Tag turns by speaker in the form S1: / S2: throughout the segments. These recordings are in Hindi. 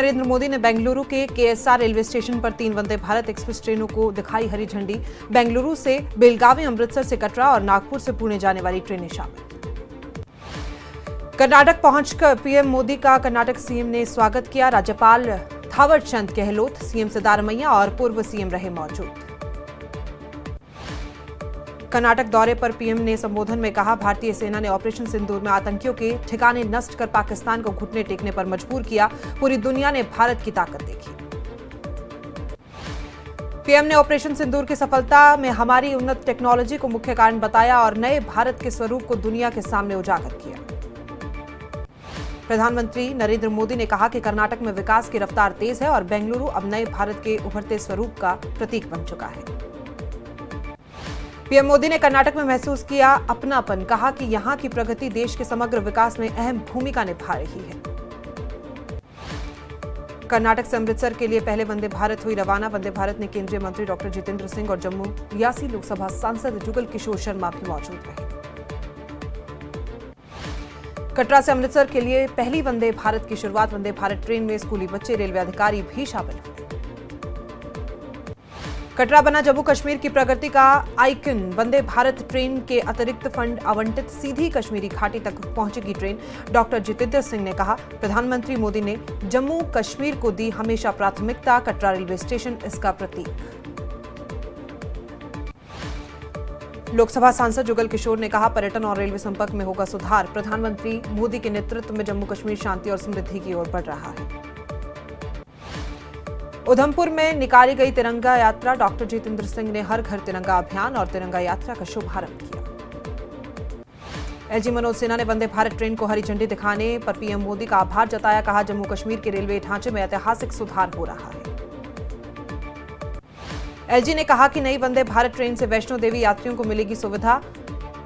S1: नरेंद्र मोदी ने बेंगलुरु के केएसआर रेलवे स्टेशन पर 3 वंदे भारत एक्सप्रेस ट्रेनों को दिखाई हरी झंडी। बेंगलुरु से बेलगावी, अमृतसर से कटरा और नागपुर से पुणे जाने वाली ट्रेनें शामिल। कर्नाटक पहुंचकर पीएम मोदी का कर्नाटक सीएम ने स्वागत किया। राज्यपाल थावरचंद गहलोत, सीएम सिद्धारमैया और पूर्व सीएम रहे मौजूद। कर्नाटक दौरे पर पीएम ने संबोधन में कहा, भारतीय सेना ने ऑपरेशन सिंदूर में आतंकियों के ठिकाने नष्ट कर पाकिस्तान को घुटने टेकने पर मजबूर किया। पूरी दुनिया ने भारत की ताकत देखी। पीएम ने ऑपरेशन सिंदूर की सफलता में हमारी उन्नत टेक्नोलॉजी को मुख्य कारण बताया और नए भारत के स्वरूप को दुनिया के सामने उजागर किया। प्रधानमंत्री नरेंद्र मोदी ने कहा कि कर्नाटक में विकास की रफ्तार तेज है और बेंगलुरु अब नए भारत के उभरते स्वरूप का प्रतीक बन चुका है। पीएम मोदी ने कर्नाटक में महसूस किया अपनापन, कहा कि यहां की प्रगति देश के समग्र विकास में अहम भूमिका निभा रही है। कर्नाटक से अमृतसर के लिए पहले वंदे भारत हुई रवाना। वंदे भारत में केंद्रीय मंत्री डॉक्टर जितेंद्र सिंह और जम्मू रियासी लोकसभा सांसद जुगल किशोर शर्मा भी मौजूद रहे। कटरा से अमृतसर के लिए पहली वंदे भारत की शुरुआत। वंदे भारत ट्रेन में स्कूली बच्चे, रेलवे अधिकारी भी शामिल हुए। कटरा बना जम्मू कश्मीर की प्रगति का आइकन। वंदे भारत ट्रेन के अतिरिक्त फंड आवंटित, सीधी कश्मीरी घाटी तक पहुंचेगी ट्रेन। डॉक्टर जितेंद्र सिंह ने कहा, प्रधानमंत्री मोदी ने जम्मू कश्मीर को दी हमेशा प्राथमिकता। कटरा रेलवे स्टेशन इसका प्रतीक। लोकसभा सांसद जुगल किशोर ने कहा, पर्यटन और रेलवे संपर्क में होगा सुधार। प्रधानमंत्री मोदी के नेतृत्व में जम्मू कश्मीर शांति और समृद्धि की ओर बढ़ रहा है। उधमपुर में निकाली गई तिरंगा यात्रा। डॉक्टर जितेंद्र सिंह ने हर घर तिरंगा अभियान और तिरंगा यात्रा का शुभारंभ किया। एलजी मनोज सिन्हा ने वंदे भारत ट्रेन को हरी झंडी दिखाने पर पीएम मोदी का आभार जताया। कहा, जम्मू कश्मीर के रेलवे ढांचे में ऐतिहासिक सुधार हो रहा है। एलजी ने कहा कि नई वंदे भारत ट्रेन से वैष्णो देवी यात्रियों को मिलेगी सुविधा।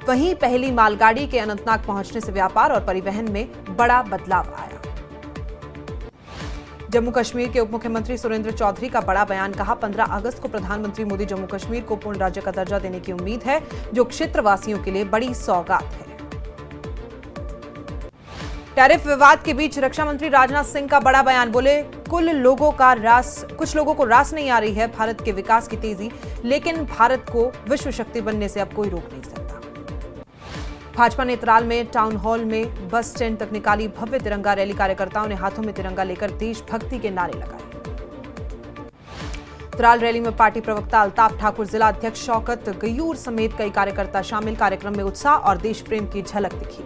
S1: वहीं पहली मालगाड़ी के अनंतनाग पहुंचने से व्यापार और परिवहन में बड़ा बदलाव आया। जम्मू कश्मीर के उप मुख्यमंत्री सुरेंद्र चौधरी का बड़ा बयान। कहा, 15 अगस्त को प्रधानमंत्री मोदी जम्मू कश्मीर को पूर्ण राज्य का दर्जा देने की उम्मीद है, जो क्षेत्रवासियों के लिए बड़ी सौगात है। टैरिफ विवाद के बीच रक्षा मंत्री राजनाथ सिंह का बड़ा बयान। बोले, कुछ लोगों को रास नहीं आ रही है भारत के विकास की तेजी, लेकिन भारत को विश्व शक्ति बनने से अब कोई रोक नहीं सकता। भाजपा नेत्राल में टाउन हॉल में बस स्टैंड तक निकाली भव्य तिरंगा रैली। कार्यकर्ताओं ने हाथों में तिरंगा लेकर देशभक्ति के नारे लगाए। त्राल रैली में पार्टी प्रवक्ता अल्ताफ ठाकुर, जिला अध्यक्ष शौकत गयूर समेत कई कार्यकर्ता शामिल। कार्यक्रम में उत्साह और देश प्रेम की झलक दिखी।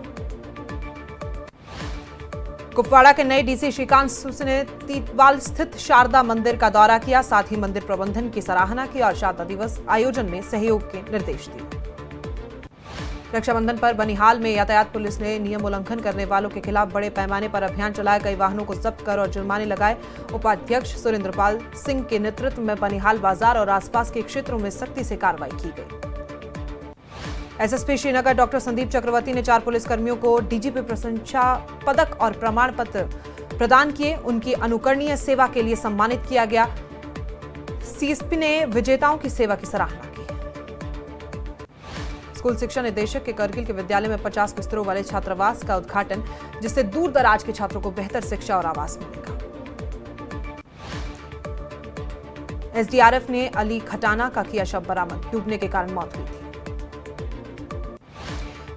S1: कुपवाड़ा के नए डीसी श्रीकांत ने तीतवाल स्थित शारदा मंदिर का दौरा किया, साथ ही मंदिर प्रबंधन की सराहना की और शारदा दिवस आयोजन में सहयोग के निर्देश दिए। रक्षाबंधन पर बनिहाल में यातायात पुलिस ने नियम उल्लंघन करने वालों के खिलाफ बड़े पैमाने पर अभियान चलाया। कई वाहनों को जब्त कर और जुर्माने लगाए। उपाध्यक्ष सुरेंद्रपाल सिंह के नेतृत्व में बनिहाल बाजार और आसपास के क्षेत्रों में सख्ती से कार्रवाई की गई। एसएसपी श्रीनगर डॉक्टर संदीप चक्रवर्ती ने 4 पुलिसकर्मियों को डीजीपी प्रशंसा पदक और प्रमाण पत्र प्रदान किए। उनकी अनुकरणीय सेवा के लिए सम्मानित किया गया। सीएसपी ने विजेताओं की सेवा की सराहना की। स्कूल शिक्षा निदेशक के करगिल के विद्यालय में 50 बिस्तरों वाले छात्रावास का उद्घाटन, जिससे दूर दराज के छात्रों को बेहतर शिक्षा और आवास मिलेगा। एसडीआरएफ ने अली खटाना का किया शव बरामद। डूबने के कारण मौत हुई थी।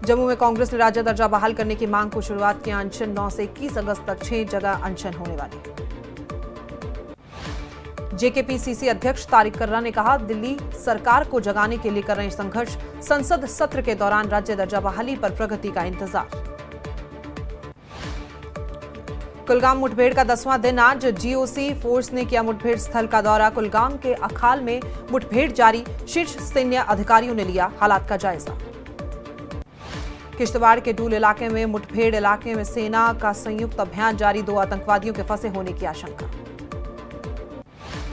S1: जम्मू में कांग्रेस ने राज्य दर्जा बहाल करने की मांग को शुरुआत किया। अनशन 9 से 21 अगस्त तक 6 जगह अनशन होने वाली है। जेकेपीसीसी अध्यक्ष तारिक कर्रा ने कहा, दिल्ली सरकार को जगाने के लिए कर रहे संघर्ष। संसद सत्र के दौरान राज्य दर्जा बहाली पर प्रगति का इंतजार। कुलगाम मुठभेड़ का 10वां दिन आज। जीओसी फोर्स ने किया मुठभेड़ स्थल का दौरा। कुलगाम के अखाल में मुठभेड़ जारी। शीर्ष सैन्य अधिकारियों ने लिया हालात का जायजा। किश्तवाड़ के डूल इलाके में मुठभेड़ इलाके में सेना का संयुक्त अभियान जारी। 2 आतंकवादियों के फंसे होने की आशंका।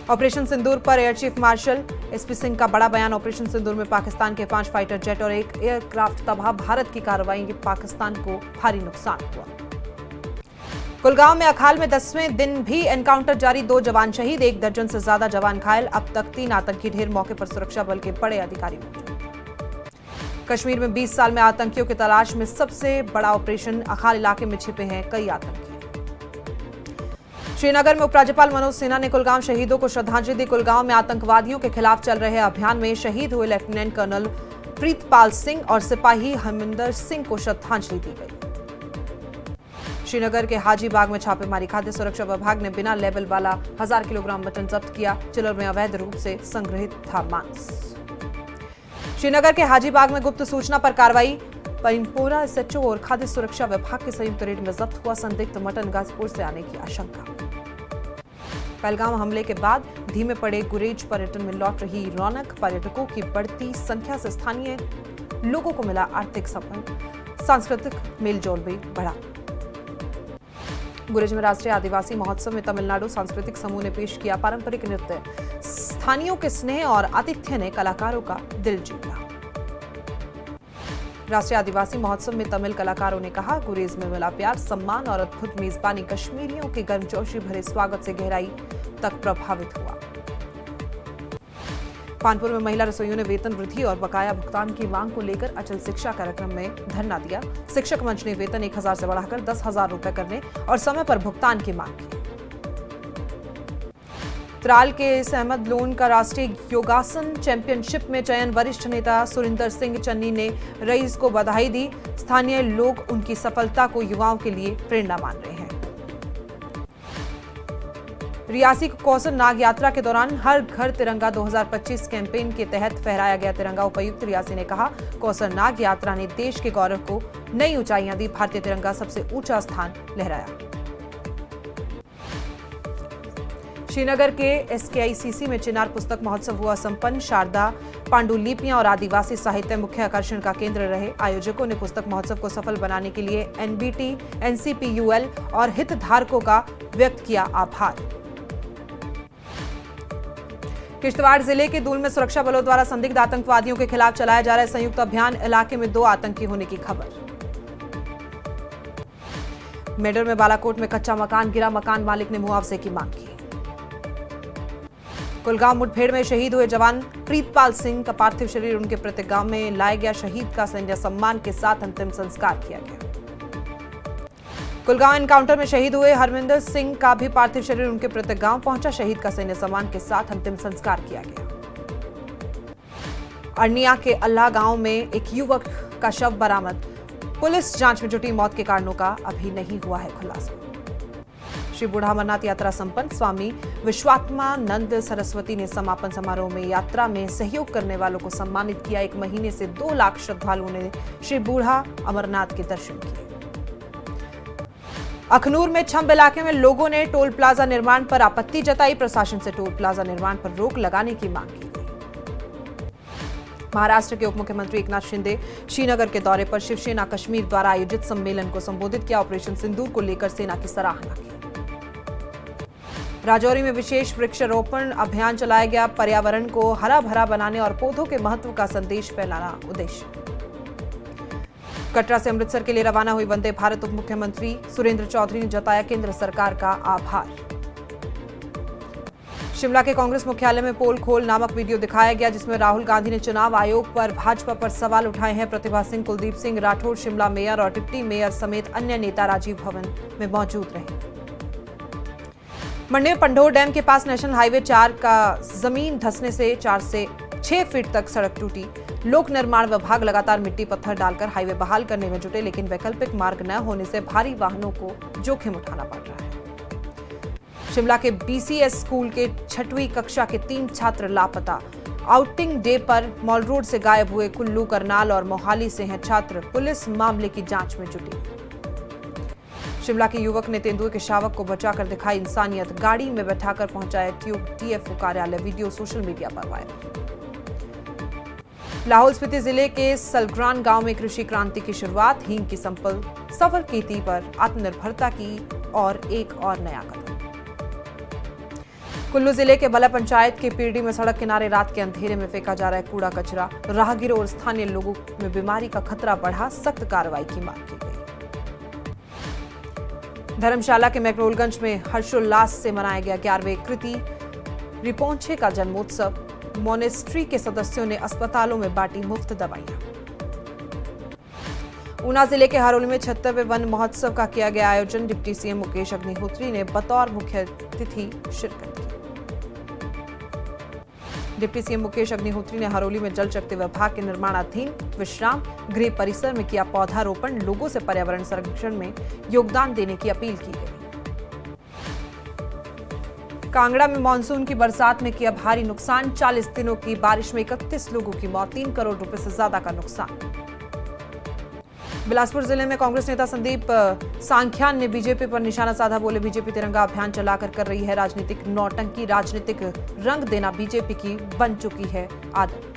S1: ऑपरेशन सिंदूर पर air chief marshal SP Singh का बड़ा बयान। ऑपरेशन सिंदूर में पाकिस्तान के 5 फाइटर जेट और 1 एयरक्राफ्ट तबाह। भारत की कार्रवाई में पाकिस्तान को भारी नुकसान हुआ। कुलगांव में अखाल में 10वें दिन भी एनकाउंटर जारी। 2 जवान शहीद, 1 दर्जन से ज्यादा जवान घायल। अब तक 3 आतंकी ढेर। मौके पर सुरक्षा बल के बड़े अधिकारी मौजूद। कश्मीर में 20 साल में आतंकियों की तलाश में सबसे बड़ा ऑपरेशन। अखाल इलाके में छिपे हैं कई आतंकी। श्रीनगर में उपराज्यपाल मनोज सिन्हा ने कुलगाम शहीदों को श्रद्धांजलि दी। कुलगाम में आतंकवादियों के खिलाफ चल रहे अभियान में शहीद हुए लेफ्टिनेंट कर्नल प्रीतपाल सिंह और सिपाही हरमिंदर सिंह को श्रद्धांजलि दी गई। श्रीनगर के हाजी बाग में छापेमारी। खाद्य सुरक्षा विभाग ने बिना लेबल वाला 1000 किलोग्राम मटन जब्त किया। चिलर में अवैध रूप से संग्रहित था मांस। श्रीनगर के हाजी बाग में गुप्त सूचना पर कार्रवाई। परिमपोरा एसएचओ और खाद्य सुरक्षा विभाग की संयुक्त रेड में जब्त हुआ संदिग्ध मटन गाजीपुर से आने की आशंका। पहलगाम हमले के बाद धीमे पड़े गुरेज पर्यटन में लौट रही रौनक। पर्यटकों की बढ़ती संख्या से स्थानीय लोगों को मिला आर्थिक संबंध। सांस्कृतिक मेलजोल भी बढ़ा। गुरेज में राष्ट्रीय आदिवासी महोत्सव में तमिलनाडु सांस्कृतिक समूह ने पेश किया पारंपरिक नृत्य। स्थानीयों के स्नेह और आतिथ्य ने कलाकारों का दिल जीता। राष्ट्रीय आदिवासी महोत्सव में तमिल कलाकारों ने कहा, गुरेज में मिला प्यार, सम्मान और अद्भुत मेजबानी कश्मीरियों के गर्मजोशी भरे स्वागत से गहराई तक प्रभावित हुआ। कानपुर में महिला रसोइयों ने वेतन वृद्धि और बकाया भुगतान की मांग को लेकर अचल शिक्षा कार्यक्रम में धरना दिया। शिक्षक मंच ने वेतन 1000 से बढ़ाकर 10,000 रुपए करने और समय पर भुगतान की मांग की। त्राल के अहमद लोन का राष्ट्रीय योगासन चैंपियनशिप में चयन। वरिष्ठ नेता सुरिंदर सिंह चन्नी ने रईस को बधाई दी। स्थानीय लोग उनकी सफलता को युवाओं के लिए प्रेरणा मान रहे हैं। रियासी कौसर नाग यात्रा के दौरान हर घर तिरंगा 2025 कैंपेन के तहत फहराया गया तिरंगा। उपायुक्त रियासी ने कहा, कौसर नाग यात्रा ने देश के गौरव को नई ऊंचाइयां दी। भारतीय तिरंगा सबसे ऊंचा स्थान लहराया। श्रीनगर के एसकेआईसीसी में चिनार पुस्तक महोत्सव हुआ संपन्न। शारदा पांडुलिपियां और आदिवासी साहित्य मुख्य आकर्षण का केंद्र रहे। आयोजकों ने पुस्तक महोत्सव को सफल बनाने के लिए एनबीटी, एनसीपीयूएल और हितधारकों का व्यक्त किया आभार। किश्तवाड़ जिले के दूल में सुरक्षा बलों द्वारा संदिग्ध आतंकवादियों के खिलाफ चलाया जा रहा है संयुक्त अभियान। इलाके में 2 आतंकी होने की खबर। मेडर में बालाकोट में कच्चा मकान गिरा। मकान मालिक ने मुआवजे की मांग की। कुलगाम मुठभेड़ में शहीद हुए जवान प्रीतपाल सिंह का पार्थिव शरीर उनके पैतृक में लाया गया। शहीद का सैन्य सम्मान के साथ अंतिम संस्कार किया गया। कुलगाम एनकाउंटर में शहीद हुए हरमिंदर सिंह का भी पार्थिव शरीर उनके पैतृक गांव पहुंचा। शहीद का सैन्य सम्मान के साथ अंतिम संस्कार किया गया। अर्निया के अल्लाह गांव में एक युवक का शव बरामद। पुलिस जांच में जुटी। मौत के कारणों का अभी नहीं हुआ है खुलासा। श्री बूढ़ा अमरनाथ यात्रा संपन्न। स्वामी विश्वात्मानंद सरस्वती ने समापन समारोह में यात्रा में सहयोग करने वालों को सम्मानित किया। 1 महीने से 2 लाख श्रद्धालुओं ने श्री बूढ़ा अमरनाथ के दर्शन किए। अखनूर में छंब इलाके में लोगों ने टोल प्लाजा निर्माण पर आपत्ति जताई। प्रशासन से टोल प्लाजा निर्माण पर रोक लगाने की मांग की गई। महाराष्ट्र के उप मुख्यमंत्री एकनाथ शिंदे श्रीनगर के दौरे पर शिवसेना कश्मीर द्वारा आयोजित सम्मेलन को संबोधित किया। ऑपरेशन सिंदूर को लेकर सेना की सराहना की। राजौरी में विशेष वृक्षारोपण अभियान चलाया गया। पर्यावरण को हरा भरा बनाने और पौधों के महत्व का संदेश फैलाना उद्देश्य। कटरा से अमृतसर के लिए रवाना हुई वंदे भारत। उप मुख्यमंत्री सुरेंद्र चौधरी ने जताया केंद्र सरकार का आभार। शिमला के कांग्रेस मुख्यालय में पोल खोल नामक वीडियो दिखाया गया, जिसमें राहुल गांधी ने चुनाव आयोग पर भाजपा पर सवाल उठाए हैं। प्रतिभा सिंह, कुलदीप सिंह राठौर, शिमला मेयर और डिप्टी मेयर समेत अन्य नेता राजीव भवन में मौजूद रहे। मंडी में पंढोर डैम के पास नेशनल हाईवे 4 का जमीन धंसने से 4 से 6 फीट तक सड़क टूटी। लोक निर्माण विभाग लगातार मिट्टी पत्थर डालकर हाईवे बहाल करने में जुटे, लेकिन वैकल्पिक मार्ग न होने से भारी वाहनों को जोखिम उठाना पड़ रहा है। शिमला के बीसीएस स्कूल के 6वीं कक्षा के 3 छात्र लापता। आउटिंग डे पर मॉल रोड से गायब हुए। कुल्लू, करनाल और मोहाली से हैं छात्र। पुलिस मामले की जांच में जुटी। शिमला के युवक ने तेंदुए के शावक को बचाकर दिखाई इंसानियत। गाड़ी में बैठाकर पहुंचाया ट्यूब टीएफओ कार्यालय। वीडियो सोशल मीडिया पर वायरल। लाहौल स्पीति जिले के सलग्रान गांव में कृषि क्रांति की शुरुआत। हींग की सफल खेती पर आत्मनिर्भरता की और एक और नया कदम। कुल्लू जिले के बला पंचायत के पीरडी में सड़क किनारे रात के अंधेरे में फेंका जा रहा है कूड़ा कचरा। राहगीरों और स्थानीय लोगों में बीमारी का खतरा बढ़ा। सख्त कार्रवाई की मांग की गई। धर्मशाला के मैकरोलगंज में हर्षोल्लास से मनाया गया 11वें कृति रिपोंछे का जन्मोत्सव। मोनेस्ट्री के सदस्यों ने अस्पतालों में बांटी मुफ्त दवाइयां। ऊना जिले के हरोली में 76वें वन महोत्सव का किया गया आयोजन। डिप्टी सीएम मुकेश अग्निहोत्री ने बतौर मुख्य अतिथि शिरकत की। डिप्टी सीएम मुकेश अग्निहोत्री ने हरोली में जल शक्ति विभाग के निर्माणाधीन विश्राम गृह परिसर में किया पौधारोपण। लोगों से पर्यावरण संरक्षण में योगदान देने की अपील की गई। कांगड़ा में मानसून की बरसात में किया भारी नुकसान। 40 दिनों की बारिश में 31 लोगों की मौत, 3 करोड़ रुपए से ज्यादा का नुकसान। बिलासपुर जिले में कांग्रेस नेता संदीप सांख्यान ने बीजेपी पर निशाना साधा। बोले, बीजेपी तिरंगा अभियान चलाकर कर रही है राजनीतिक नौटंकी। राजनीतिक रंग देना बीजेपी की बन चुकी है आदत।